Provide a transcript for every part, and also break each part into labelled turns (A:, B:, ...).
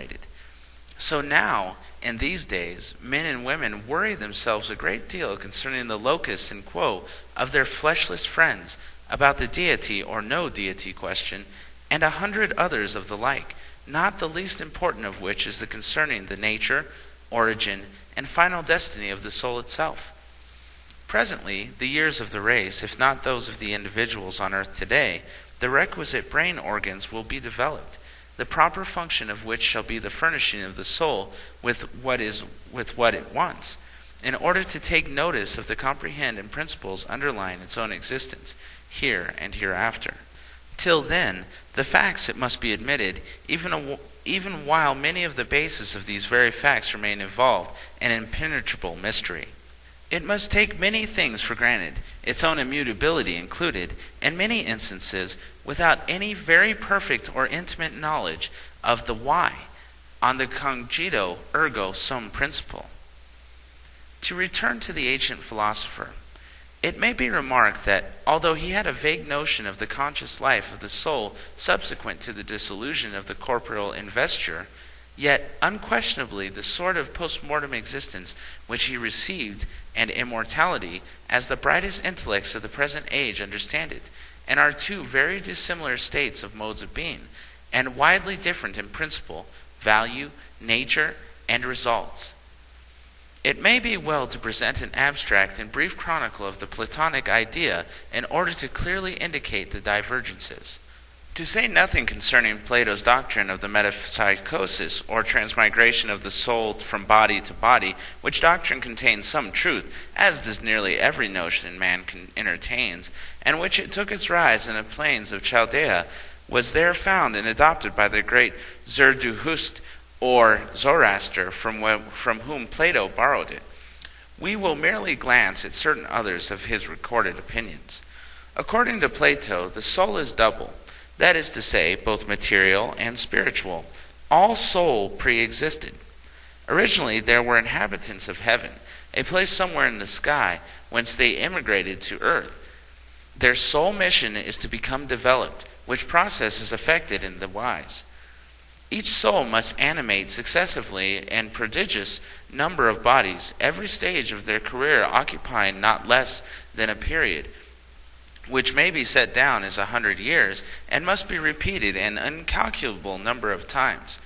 A: enumerated. So now, in these days, men and women worry themselves a great deal concerning the locus and quo of their fleshless friends, about the deity or no deity question, and 100 others of the like, not the least important of which is the concerning the nature, origin, and final destiny of the soul itself. Presently, the years of the race, if not those of the individuals on earth today, the requisite brain organs will be developed, the proper function of which shall be the furnishing of the soul with what it wants, in order to take notice of the comprehend and principles underlying its own existence, here and hereafter. Till then, the facts, it must be admitted, even while many of the bases of these very facts remain involved in impenetrable mystery. It must take many things for granted, its own immutability included, in many instances without any very perfect or intimate knowledge of the why, on the cogito ergo sum principle. To return to the ancient philosopher, it may be remarked that, although he had a vague notion of the conscious life of the soul subsequent to the dissolution of the corporeal investure, yet unquestionably the sort of post-mortem existence which he received and immortality, as the brightest intellects of the present age understand it, and are two very dissimilar states of modes of being, and widely different in principle, value, nature, and results. It may be well to present an abstract and brief chronicle of the Platonic idea in order to clearly indicate the divergences. To say nothing concerning Plato's doctrine of the metempsychosis, or transmigration of the soul from body to body, which doctrine contains some truth, as does nearly every notion man entertains, and which it took its rise in the plains of Chaldea, was there found and adopted by the great Zerdusht, or Zoroaster, from whom Plato borrowed it. We will merely glance at certain others of his recorded opinions. According to Plato, the soul is double, that is to say, both material and spiritual. All soul pre-existed. Originally, there were inhabitants of heaven, a place somewhere in the sky, whence they immigrated to earth. Their sole mission is to become developed, which process is effected in the wise. Each soul must animate successively a prodigious number of bodies, every stage of their career occupying not less than a period, which may be set down as 100 years, and must be repeated an incalculable number of times.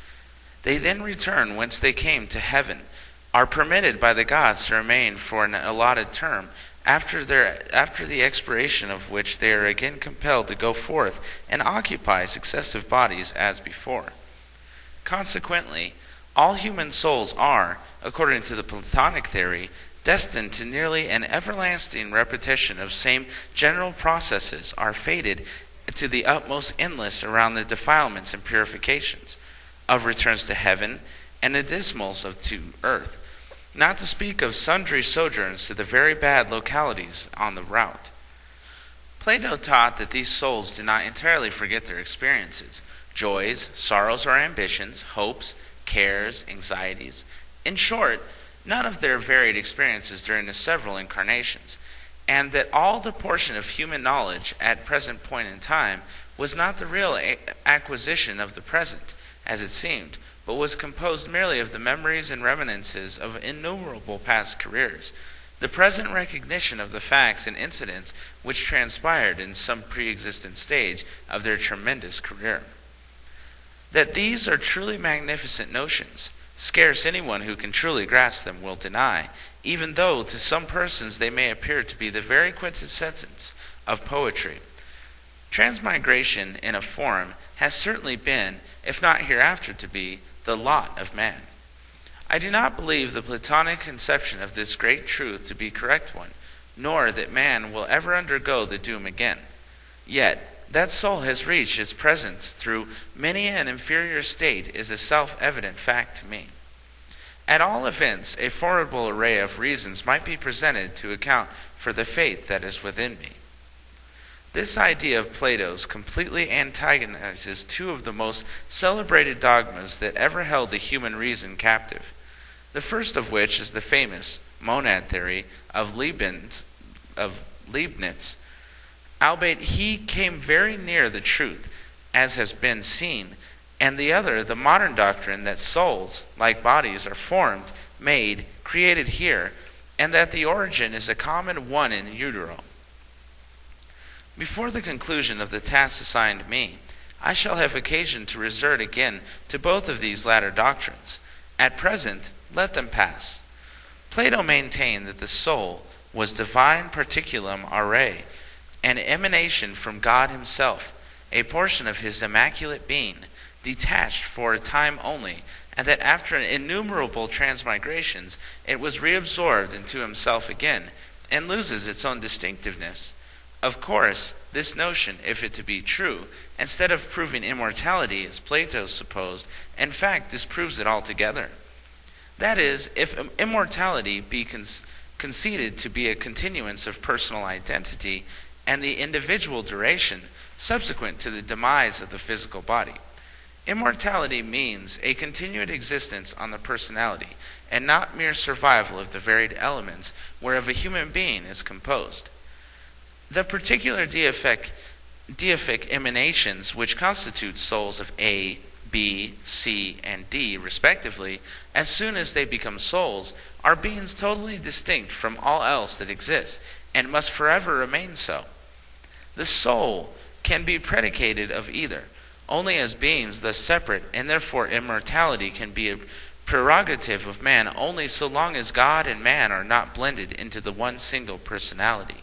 A: They then return whence they came to heaven, are permitted by the gods to remain for an allotted term, after the expiration of which they are again compelled to go forth and occupy successive bodies as before. Consequently, all human souls are, according to the Platonic theory, destined to nearly an everlasting repetition of same general processes, are fated to the utmost endless around the defilements and purifications of returns to heaven and abysmals to earth, not to speak of sundry sojourns to the very bad localities on the route. Plato taught that these souls do not entirely forget their experiences, joys, sorrows or ambitions, hopes, cares, anxieties, in short, none of their varied experiences during the several incarnations, and that all the portion of human knowledge at present point in time was not the real acquisition of the present, as it seemed, but was composed merely of the memories and reminiscences of innumerable past careers, the present recognition of the facts and incidents which transpired in some pre-existent stage of their tremendous career. That these are truly magnificent notions, scarce anyone who can truly grasp them will deny, even though to some persons they may appear to be the very quintessence of poetry. Transmigration in a form has certainly been, if not hereafter to be, the lot of man. I do not believe the Platonic conception of this great truth to be a correct one, nor that man will ever undergo the doom again. Yet, that soul has reached its presence through many an inferior state is a self-evident fact to me. At all events, a formidable array of reasons might be presented to account for the faith that is within me. This idea of Plato's completely antagonizes two of the most celebrated dogmas that ever held the human reason captive. The first of which is the famous monad theory of Leibniz, albeit he came very near the truth, as has been seen, and the other the modern doctrine that souls, like bodies, are formed, made, created here, and that the origin is a common one in utero. Before the conclusion of the task assigned me, I shall have occasion to resort again to both of these latter doctrines. At present, let them pass. Plato maintained that the soul was divine particulum aure, an emanation from God himself, a portion of his immaculate being, detached for a time only, and that after innumerable transmigrations it was reabsorbed into himself again, and loses its own distinctiveness. Of course, this notion, if it to be true, instead of proving immortality, as Plato supposed, in fact disproves it altogether. That is, if immortality be conceded to be a continuance of personal identity and the individual duration subsequent to the demise of the physical body. Immortality means a continued existence on the personality, and not mere survival of the varied elements whereof a human being is composed. The particular deific emanations which constitute souls of A, B, C, and D, respectively, as soon as they become souls, are beings totally distinct from all else that exists, and must forever remain so. The soul can be predicated of either, only as beings thus separate, and therefore immortality can be a prerogative of man only so long as God and man are not blended into the one single personality.